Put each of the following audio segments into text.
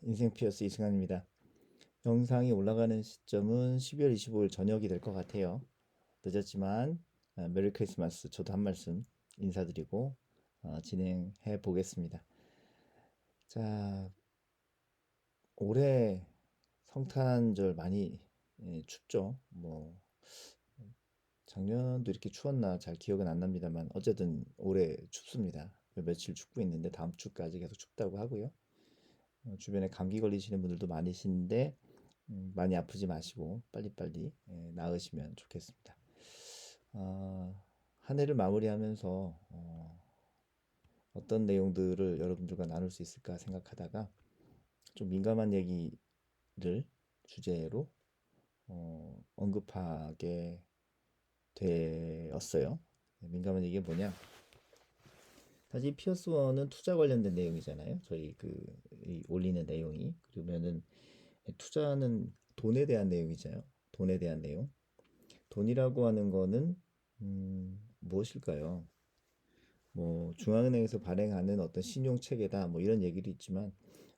인생 피어스 이승환입니다. 영상이 올라가는 시점은 12월 25일 저녁이 될 것 같아요. 늦었지만 메리 크리스마스 저도 한 말씀 인사드리고 진행해 보겠습니다. 자, 올해 성탄절 많이 춥죠. 뭐 작년도 이렇게 추웠나 잘 기억은 안 납니다만 어쨌든 올해 춥습니다. 며칠 춥고 있는데 다음 주까지 계속 춥다고 하고요. 주변에 감기 걸리시는 분들도 많으신데 많이 아프지 마시고 빨리빨리 나으시면 좋겠습니다. 한 해를 마무리하면서 어떤 내용들을 여러분들과 나눌 수 있을까 생각하다가 좀 민감한 얘기를 주제로 언급하게 되었어요. 민감한 얘기가 뭐냐? 사실 피어스 원은 투자 관련된 내용이잖아요. 저희 이 올리는 내용이 그러면은 투자는 돈에 대한 내용이잖아요. 돈에 대한 내용. 돈이라고 하는 거는 무엇일까요? 뭐 중앙은행에서 발행하는 어떤 신용 체계다 뭐 이런 얘기도 있지만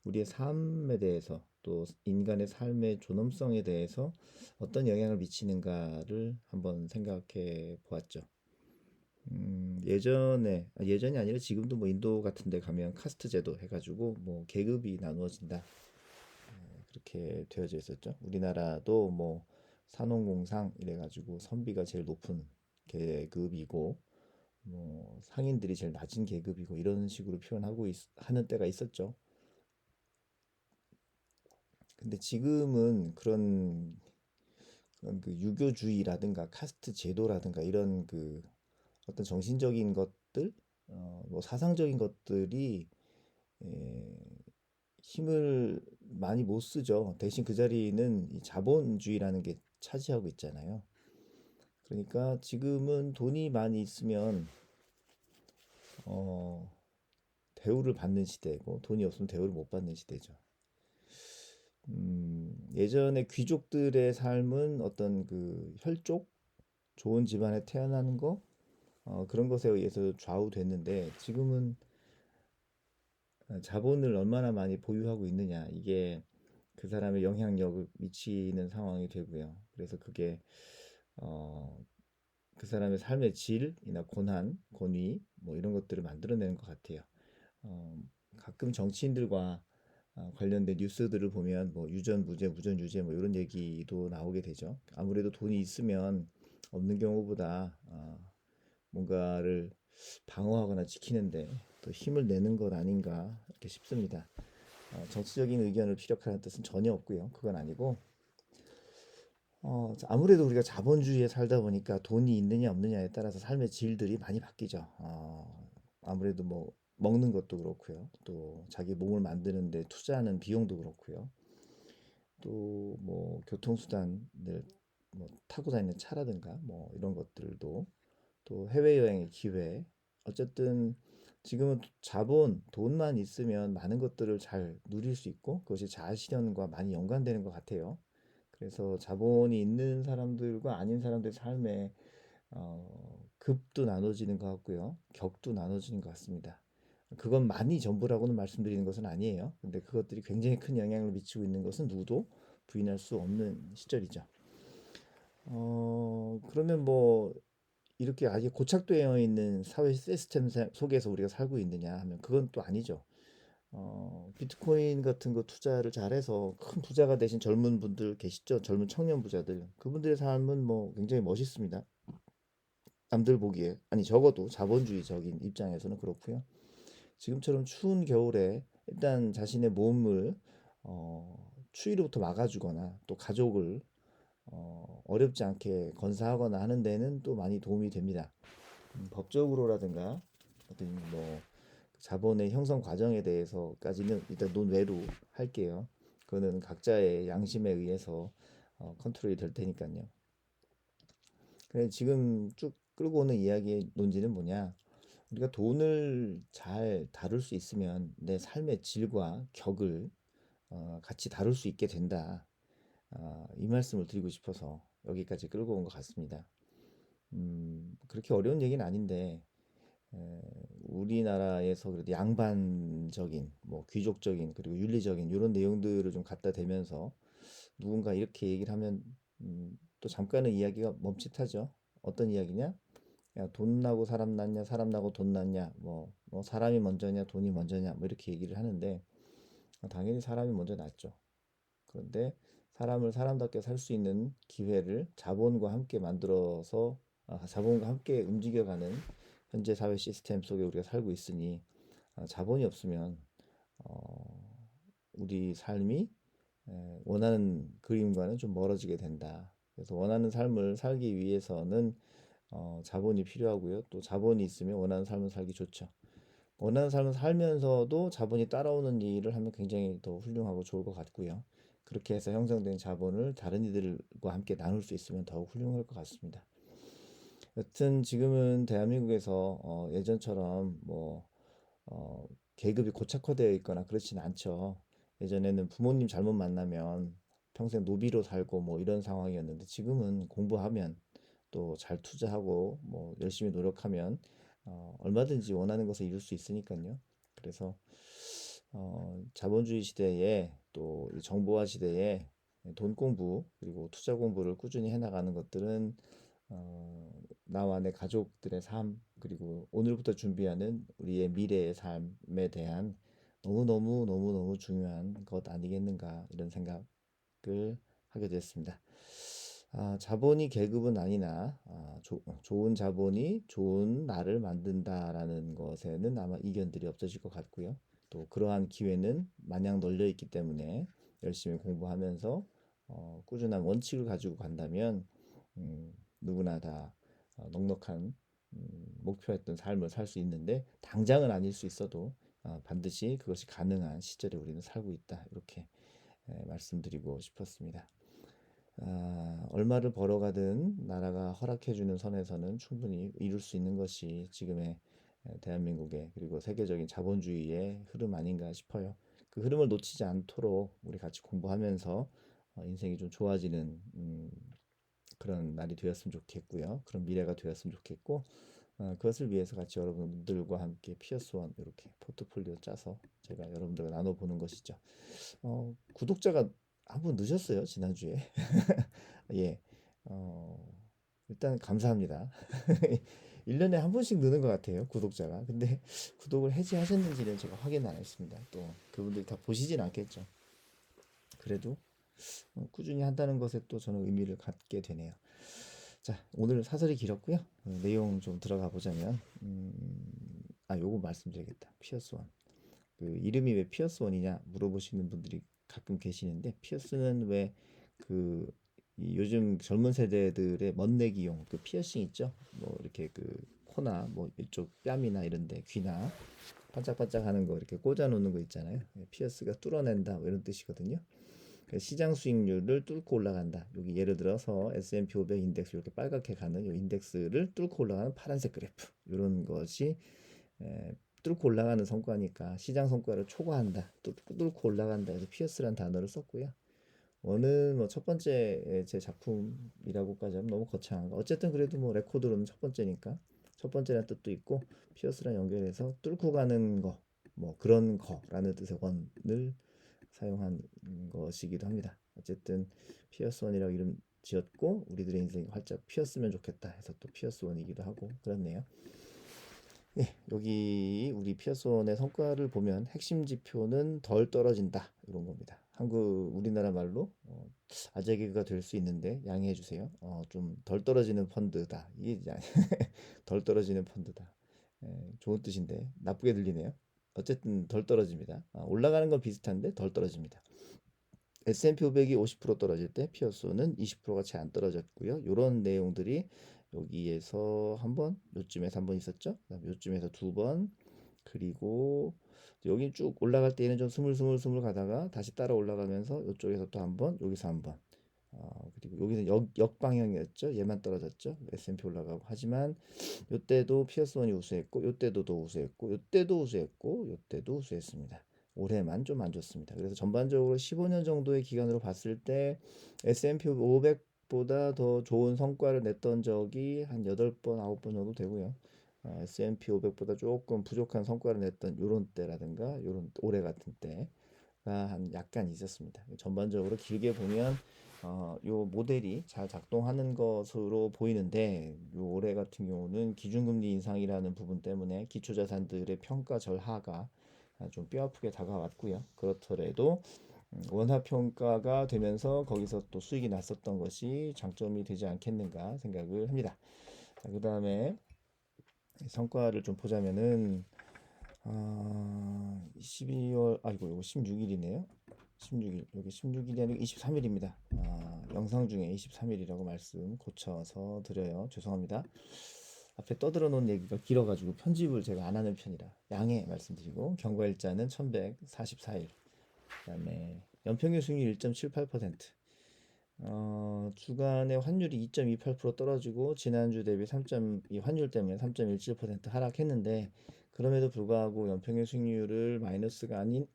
우리의 삶에 대해서 또 인간의 삶의 존엄성에 대해서 어떤 영향을 미치는가를 한번 생각해 보았죠. 예전이 아니라 지금도 뭐 인도 같은 데 가면 카스트 제도 해가지고 뭐 계급이 나누어진다 그렇게 되어져 있었죠. 우리나라도 뭐 산업공상 이래가지고 선비가 제일 높은 계급이고 뭐 상인들이 제일 낮은 계급이고 이런 식으로 하는 때가 있었죠. 근데 지금은 그런 그 유교주의라든가 카스트 제도라든가 이런 그 어떤 정신적인 것들, 뭐 사상적인 것들이 에, 힘을 많이 못 쓰죠. 대신 그 자리는 이 자본주의라는 게 차지하고 있잖아요. 그러니까 지금은 돈이 많이 있으면 어, 대우를 받는 시대고 돈이 없으면 대우를 못 받는 시대죠. 예전에 귀족들의 삶은 어떤 그 혈족, 좋은 집안에 태어나는 거, 그런 것에 의해서 좌우됐는데 지금은 자본을 얼마나 많이 보유하고 있느냐, 이게 그 사람의 영향력을 미치는 상황이 되고요. 그래서 그게 어, 그 사람의 삶의 질이나 고난, 권위, 뭐 이런 것들을 만들어내는 것 같아요. 어, 가끔 정치인들과 관련된 뉴스들을 보면 뭐 유전 무죄, 무전 유죄 뭐 이런 얘기도 나오게 되죠. 아무래도 돈이 있으면 없는 경우보다 뭔가를 방어하거나 지키는데 더 힘을 내는 것 아닌가 이렇게 싶습니다. 정치적인 의견을 피력하는 뜻은 전혀 없고요. 그건 아니고 아무래도 우리가 자본주의에 살다 보니까 돈이 있느냐 없느냐에 따라서 삶의 질들이 많이 바뀌죠. 아무래도 뭐 먹는 것도 그렇고요. 또 자기 몸을 만드는데 투자하는 비용도 그렇고요. 또 뭐 교통수단을 뭐 타고 다니는 차라든가 뭐 이런 것들도 또 해외여행의 기회. 어쨌든 지금은 돈만 있으면 많은 것들을 잘 누릴 수 있고 그것이 자아실현과 많이 연관되는 것 같아요. 그래서 자본이 있는 사람들과 아닌 사람들의 삶에 급도 나눠지는 것 같고요. 격도 나눠지는 것 같습니다. 그건 많이 전부라고는 말씀드리는 것은 아니에요. 근데 그것들이 굉장히 큰 영향을 미치고 있는 것은 누구도 부인할 수 없는 시절이죠. 그러면 뭐 이렇게 아직 고착되어 있는 사회 시스템 속에서 우리가 살고 있느냐 하면 그건 또 아니죠. 비트코인 같은 거 투자를 잘해서 큰 부자가 되신 젊은 분들 계시죠? 젊은 청년 부자들. 그분들의 삶은 뭐 굉장히 멋있습니다. 남들 보기에. 아니, 적어도 자본주의적인 입장에서는 그렇고요. 지금처럼 추운 겨울에 일단 자신의 몸을 추위로부터 막아주거나 또 가족을 어렵지 않게 건사하거나 하는 데는 또 많이 도움이 됩니다. 법적으로라든가 어떤 뭐 자본의 형성 과정에 대해서까지는 일단 논외로 할게요. 그거는 각자의 양심에 의해서 컨트롤이 될 테니까요. 그래 지금 쭉 끌고 오는 이야기의 논지는 뭐냐? 우리가 돈을 잘 다룰 수 있으면 내 삶의 질과 격을 같이 다룰 수 있게 된다. 이 말씀을 드리고 싶어서 여기까지 끌고 온 것 같습니다. 그렇게 어려운 얘기는 아닌데 에, 우리나라에서 그래도 양반적인, 뭐 귀족적인 그리고 윤리적인 이런 내용들을 좀 갖다 대면서 누군가 이렇게 얘기를 하면 또 잠깐은 이야기가 멈칫하죠. 어떤 이야기냐? 야, 돈 나고 사람 낫냐, 사람 나고 돈 낫냐, 뭐 사람이 먼저냐, 돈이 먼저냐, 뭐 이렇게 얘기를 하는데 당연히 사람이 먼저 낫죠. 그런데 사람을 사람답게 살 수 있는 기회를 자본과 함께 만들어서 자본과 함께 움직여가는 현재 사회 시스템 속에 우리가 살고 있으니 자본이 없으면 어, 우리 삶이 원하는 그림과는 좀 멀어지게 된다. 그래서 원하는 삶을 살기 위해서는 자본이 필요하고요. 또 자본이 있으면 원하는 삶을 살기 좋죠. 원하는 삶을 살면서도 자본이 따라오는 일을 하면 굉장히 더 훌륭하고 좋을 것 같고요. 그렇게 해서 형성된 자본을 다른 이들과 함께 나눌 수 있으면 더욱 훌륭할 것 같습니다. 여튼 지금은 대한민국에서 예전처럼 어, 계급이 고착화되어 있거나 그렇진 않죠. 예전에는 부모님 잘못 만나면 평생 노비로 살고 뭐 이런 상황이었는데 지금은 공부하면 또 잘 투자하고 뭐 열심히 노력하면 얼마든지 원하는 것을 이룰 수 있으니까요. 그래서 자본주의 시대에 또 정보화 시대에 돈 공부 그리고 투자 공부를 꾸준히 해나가는 것들은 나와 내 가족들의 삶 그리고 오늘부터 준비하는 우리의 미래의 삶에 대한 너무너무 중요한 것 아니겠는가 이런 생각을 하게 됐습니다. 자본이 계급은 아니나 좋은 자본이 좋은 나를 만든다라는 것에는 아마 이견들이 없어질 것 같고요. 또 그러한 기회는 마냥 널려 있기 때문에 열심히 공부하면서 꾸준한 원칙을 가지고 간다면 음, 누구나 다 넉넉한 목표했던 삶을 살 수 있는데 당장은 아닐 수 있어도 반드시 그것이 가능한 시절에 우리는 살고 있다. 이렇게 말씀드리고 싶었습니다. 얼마를 벌어가든 나라가 허락해주는 선에서는 충분히 이룰 수 있는 것이 지금의 대한민국의 그리고 세계적인 자본주의의 흐름 아닌가 싶어요. 그 흐름을 놓치지 않도록 우리 같이 공부하면서 인생이 좀 좋아지는 그런 날이 되었으면 좋겠고요. 그런 미래가 되었으면 좋겠고 그것을 위해서 같이 여러분들과 함께 피어스원 이렇게 포트폴리오 짜서 제가 여러분들과 나눠보는 것이죠. 구독자가 한 분 늦었어요, 지난주에. 예. 어, 일단 감사합니다. 1년에 한 번씩 느는 것 같아요, 구독자가. 근데 구독을 해지하셨는지는 제가 확인 안 했습니다. 또 그분들이 다 보시진 않겠죠. 그래도 꾸준히 한다는 것에 또 저는 의미를 갖게 되네요. 자, 오늘 사설이 길었고요. 내용 좀 들어가 보자면, 요거 말씀드리겠다. 피어스원. 그 이름이 왜 피어스원이냐 물어보시는 분들이 가끔 계시는데, 피어스는 왜 그 요즘 젊은 세대들의 멋내기용 그 피어싱 있죠? 뭐 이렇게 그 코나 뭐 이쪽 뺨이나 이런데 귀나 반짝반짝하는 거 이렇게 꽂아 놓는 거 있잖아요. 피어스가 뚫어낸다 뭐 이런 뜻이거든요. 시장 수익률을 뚫고 올라간다. 여기 예를 들어서 S&P 500 인덱스 이렇게 빨갛게 가는 이 인덱스를 뚫고 올라가는 파란색 그래프 이런 것이 뚫고 올라가는 성과니까 시장 성과를 초과한다. 뚫고 올라간다 해서 피어스란 단어를 썼고요. 어느 뭐 첫 번째 제 작품이라고까지 하면 너무 거창한가. 어쨌든 그래도 뭐 레코드로는 첫 번째니까 첫 번째라는 뜻도 있고 피어스랑 연결해서 뚫고 가는 거 뭐 그런 거라는 뜻의 원을 사용한 것이기도 합니다. 어쨌든 피어스 원이라고 이름 지었고 우리들의 인생이 활짝 피었으면 좋겠다 해서 또 피어스 원이기도 하고 그렇네요. 네, 여기 우리 피어스 원의 성과를 보면 핵심 지표는 덜 떨어진다 이런 겁니다. 우리나라 말로 아재 개그가 될 수 있는데 양해해 주세요. 좀 덜 떨어지는 펀드다. 이게 덜 떨어지는 펀드다. 좋은 뜻인데 나쁘게 들리네요. 어쨌든 덜 떨어집니다. 올라가는 건 비슷한데 덜 떨어집니다. S&P 500이 50% 떨어질 때 피어스는 20%가 채 안 떨어졌고요. 이런 내용들이 여기에서 한 번, 요쯤에서 한 번 있었죠. 그다음에 요쯤에서 두 번, 그리고 여기 쭉 올라갈 때는 좀 스물스물 가다가 다시 따라 올라가면서 이쪽에서 또 한 번, 여기서 한 번. 그리고 여기는 역방향이었죠. 얘만 떨어졌죠. S&P 올라가고. 하지만 이때도 피어스원이 우수했고, 이때도 더 우수했고, 이때도 우수했고, 이때도 우수했습니다. 올해만 좀 안 좋습니다. 그래서 전반적으로 15년 정도의 기간으로 봤을 때 S&P 500보다 더 좋은 성과를 냈던 적이 한 8번, 9번 정도 되고요. S&P 500보다 조금 부족한 성과를 냈던 요런 때라든가 요런 올해 같은 때가 한 약간 있었습니다. 전반적으로 길게 보면 요 모델이 잘 작동하는 것으로 보이는데 요 올해 같은 경우는 기준금리 인상이라는 부분 때문에 기초자산들의 평가 절하가 좀 뼈아프게 다가왔고요. 그렇더라도 원화 평가가 되면서 거기서 또 수익이 났었던 것이 장점이 되지 않겠는가 생각을 합니다. 그 다음에 성과를 좀 보자면은 12월 아이고 이거 16일이네요. 16일 여기 16일이 아니고 23일입니다. 영상 중에 23일이라고 말씀 고쳐서 드려요. 죄송합니다. 앞에 떠들어 놓은 얘기가 길어가지고 편집을 제가 안 하는 편이라 양해 말씀드리고 경과일자는 1144일 그다음에 연평균 수익률 1.78%. 주간의 환율이 2.28% 떨어지고 지난주 대비 이 환율 때문에 3.17% 하락했는데 그럼에도 불구하고 연평균 수익률을 마이너스가 아닌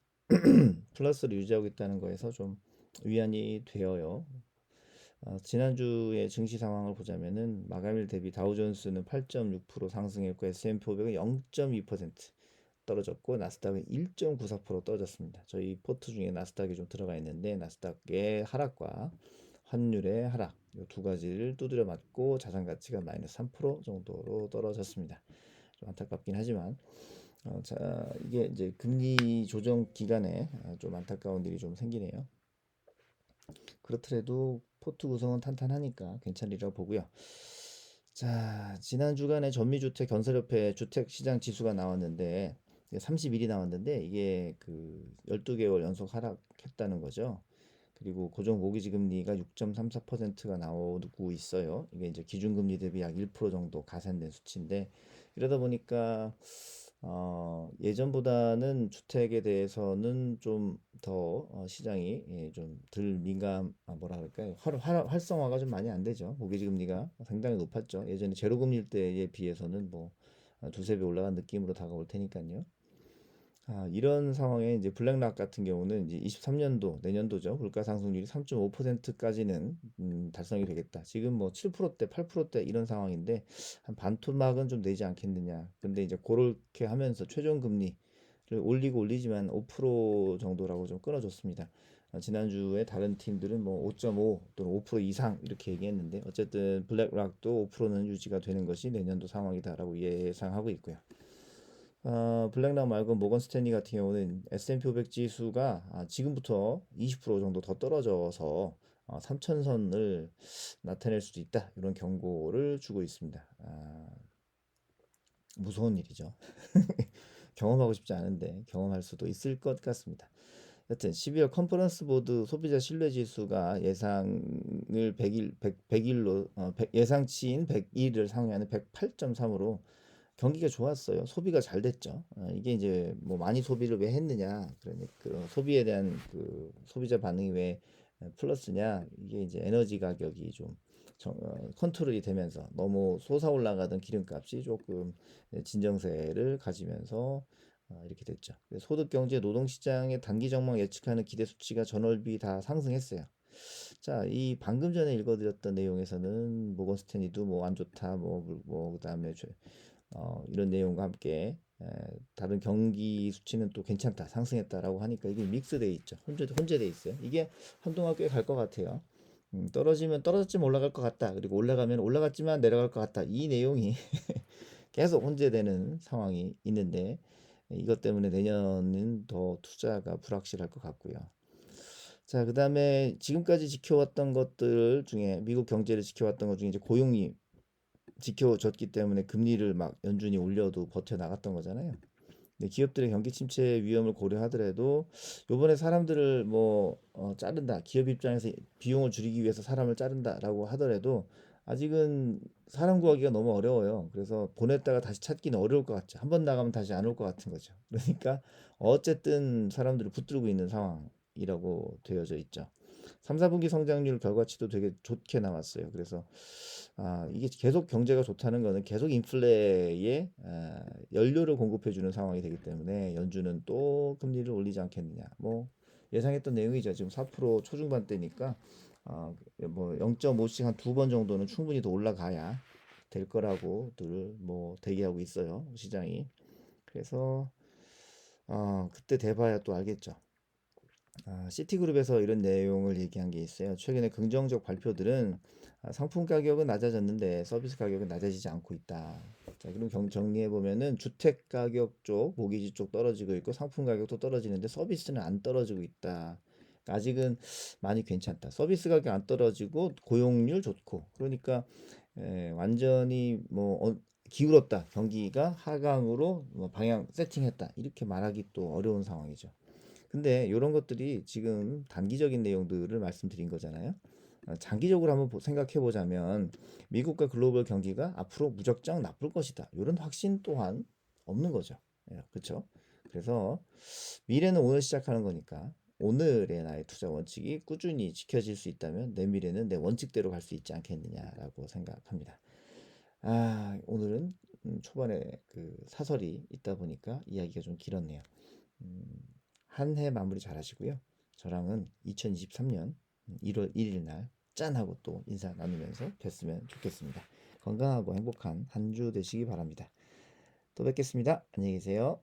플러스를 유지하고 있다는 거에서 좀 위안이 되어요. 지난주의 증시 상황을 보자면은 마감일 대비 다우존스는 8.6% 상승했고 S&P 500은 0.2% 떨어졌고 나스닥은 1.94% 떨어졌습니다. 저희 포트 중에 나스닥이 좀 들어가 있는데 나스닥의 하락과 환율의 하락 이 두 가지를 두드려 맞고 자산 가치가 마이너스 3% 정도로 떨어졌습니다. 좀 안타깝긴 하지만 자 이게 이제 금리 조정 기간에 좀 안타까운 일이 좀 생기네요. 그렇더라도 포트 구성은 탄탄하니까 괜찮으리라고 보고요. 자, 지난 주간에 전미주택 건설협회 주택시장 지수가 나왔는데 30일이 나왔는데 이게 그 12개월 연속 하락했다는 거죠. 그리고 고정 모기지 금리가 6.34%가 나오고 있어요. 이게 이제 기준금리 대비 약 1% 정도 가산된 수치인데 이러다 보니까 예전보다는 주택에 대해서는 좀 더 시장이 좀 덜 민감, 뭐라 그럴까요? 활성화가 좀 많이 안 되죠. 모기지 금리가 상당히 높았죠. 예전에 제로 금리일 때에 비해서는 뭐 두세 배 올라간 느낌으로 다가올 테니까요. 이런 상황에 이제 블랙락 같은 경우는 이제 23년도 내년도죠. 물가 상승률이 3.5%까지는 달성이 되겠다. 지금 뭐 7%대, 8%대 이런 상황인데 한 반토막은 좀 내지 않겠느냐. 근데 이제 그렇게 하면서 최종 금리를 올리고 올리지만 5% 정도라고 좀 끊어줬습니다. 지난주에 다른 팀들은 뭐 5.5 또는 5% 이상 이렇게 얘기했는데 어쨌든 블랙락도 5%는 유지가 되는 것이 내년도 상황이다라고 예상하고 있고요. 블랙락 말고 모건 스탠리 같은 경우는 S&P 500 지수가 지금부터 20% 정도 더 떨어져서 3천선을 나타낼 수도 있다. 이런 경고를 주고 있습니다. 무서운 일이죠. 경험하고 싶지 않은데 경험할 수도 있을 것 같습니다. 여튼 12월 컨퍼런스 보드 소비자 신뢰 지수가 예상을 100일로 예상치인 100일을 상회하는 108.3으로 경기가 좋았어요. 소비가 잘 됐죠. 이게 이제 뭐 많이 소비를 왜 했느냐. 그러니까 그 소비에 대한 그 소비자 반응이 왜 플러스냐. 이게 이제 에너지 가격이 좀 컨트롤이 되면서 너무 솟아 올라가던 기름값이 조금 진정세를 가지면서 이렇게 됐죠. 소득 경제 노동 시장의 단기 전망 예측하는 기대 수치가 전월비 다 상승했어요. 자, 이 방금 전에 읽어드렸던 내용에서는 모건 스탠리도 뭐 안 좋다, 뭐 그다음에 이런 내용과 함께 다른 경기 수치는 또 괜찮다, 상승했다라고 하니까 이게 믹스돼 있죠. 혼재돼 있어요. 이게 한동안 꽤 갈 것 같아요. 떨어지면 떨어졌지만 올라갈 것 같다. 그리고 올라가면 올라갔지만 내려갈 것 같다. 이 내용이 계속 혼재되는 상황이 있는데 이것 때문에 내년은 더 투자가 불확실할 것 같고요. 자, 그다음에 지금까지 지켜왔던 것들 중에 미국 경제를 지켜왔던 것 중에 이제 고용이 지켜졌기 때문에 금리를 막 연준이 올려도 버텨 나갔던 거잖아요. 근데 기업들의 경기 침체 위험을 고려하더라도 요번에 사람들을 뭐 자른다. 기업 입장에서 비용을 줄이기 위해서 사람을 자른다라고 하더라도 아직은 사람 구하기가 너무 어려워요. 그래서 보냈다가 다시 찾기는 어려울 것 같죠. 한 번 나가면 다시 안 올 것 같은 거죠. 그러니까 어쨌든 사람들을 붙들고 있는 상황이라고 되어져 있죠. 3, 4분기 성장률 결과치도 되게 좋게 나왔어요. 그래서 이게 계속 경제가 좋다는 거는 계속 인플레에 연료를 공급해 주는 상황이 되기 때문에 연준은 또 금리를 올리지 않겠느냐. 뭐 예상했던 내용이죠. 지금 4% 초중반대니까 뭐 0.5씩 한 두 번 정도는 충분히 더 올라가야 될 거라고들 뭐 대기하고 있어요. 시장이. 그래서 그때 돼봐야 또 알겠죠. 시티그룹에서 이런 내용을 얘기한 게 있어요. 최근에 긍정적 발표들은 상품 가격은 낮아졌는데 서비스 가격은 낮아지지 않고 있다. 자, 그럼 정리해 보면은 주택 가격 쪽, 모기지 쪽 떨어지고 있고 상품 가격도 떨어지는데 서비스는 안 떨어지고 있다. 아직은 많이 괜찮다. 서비스 가격 안 떨어지고 고용률 좋고. 그러니까 완전히 뭐 기울었다. 경기가 하강으로 뭐 방향 세팅했다. 이렇게 말하기 또 어려운 상황이죠. 근데 이런 것들이 지금 단기적인 내용들을 말씀드린 거잖아요. 장기적으로 한번 생각해 보자면 미국과 글로벌 경기가 앞으로 무작정 나쁠 것이다. 이런 확신 또한 없는 거죠. 그렇죠? 그래서 미래는 오늘 시작하는 거니까 오늘의 나의 투자 원칙이 꾸준히 지켜질 수 있다면 내 미래는 내 원칙대로 갈 수 있지 않겠느냐라고 생각합니다. 오늘은 초반에 그 사설이 있다 보니까 이야기가 좀 길었네요. 한 해 마무리 잘 하시고요. 저랑은 2023년 1월 1일 날 짠하고 또 인사 나누면서 뵀으면 좋겠습니다. 건강하고 행복한 한 주 되시기 바랍니다. 또 뵙겠습니다. 안녕히 계세요.